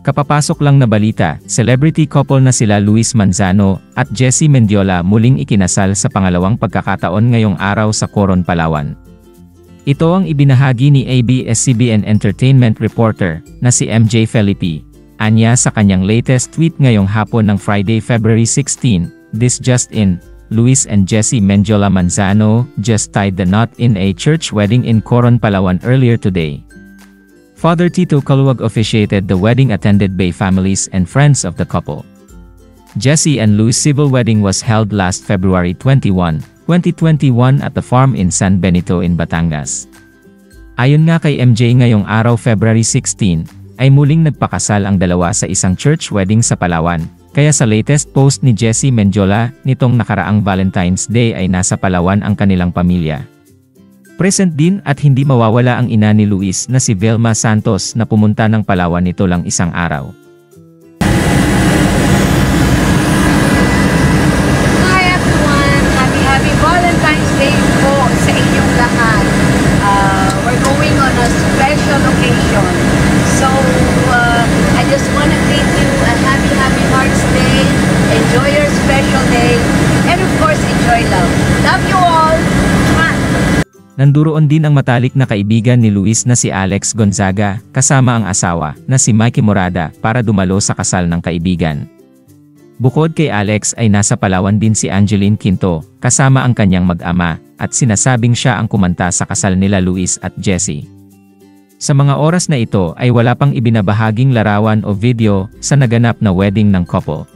Kapapasok lang na balita, celebrity couple na sila Luis Manzano at Jessie Mendiola muling ikinasal sa pangalawang pagkakataon ngayong araw sa Coron, Palawan. Ito ang ibinahagi ni ABS-CBN Entertainment reporter na si MJ Felipe. Anya sa kanyang latest tweet ngayong hapon ng Friday, February 16, "This just in, Luis and Jessie Mendiola Manzano just tied the knot in a church wedding in Coron, Palawan earlier today." Father Tito Caluwag officiated the wedding attended by families and friends of the couple. Jessie and Luis' civil wedding was held last February 21, 2021 at the farm in San Benito in Batangas. Ayon nga kay MJ ngayong araw February 16, ay muling nagpakasal ang dalawa sa isang church wedding sa Palawan, kaya sa latest post ni Jessie Mendiola nitong nakaraang Valentine's Day ay nasa Palawan ang kanilang pamilya. Present din at hindi mawawala ang ina ni Luis na si Velma Santos na pumunta ng Palawan nito lang isang araw. Hi everyone! Happy Valentine's Day po sa inyong lahat. We're going on a special occasion. So, I just want to greet you a happy Hearts Day. Enjoy your special day. And of course, enjoy love. Love you all! Nanduroon din ang matalik na kaibigan ni Luis na si Alex Gonzaga, kasama ang asawa, na si Mikey Morada, para dumalo sa kasal ng kaibigan. Bukod kay Alex ay nasa Palawan din si Angeline Quinto, kasama ang kanyang mag-ama, at sinasabing siya ang kumanta sa kasal nila Luis at Jessie. Sa mga oras na ito ay wala pang ibinabahaging larawan o video sa naganap na wedding ng couple.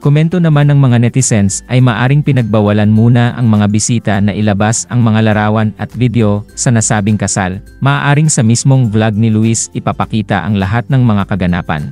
Komento naman ng mga netizens ay maaring pinagbawalan muna ang mga bisita na ilabas ang mga larawan at video sa nasabing kasal, maaaring sa mismong vlog ni Luis ipapakita ang lahat ng mga kaganapan.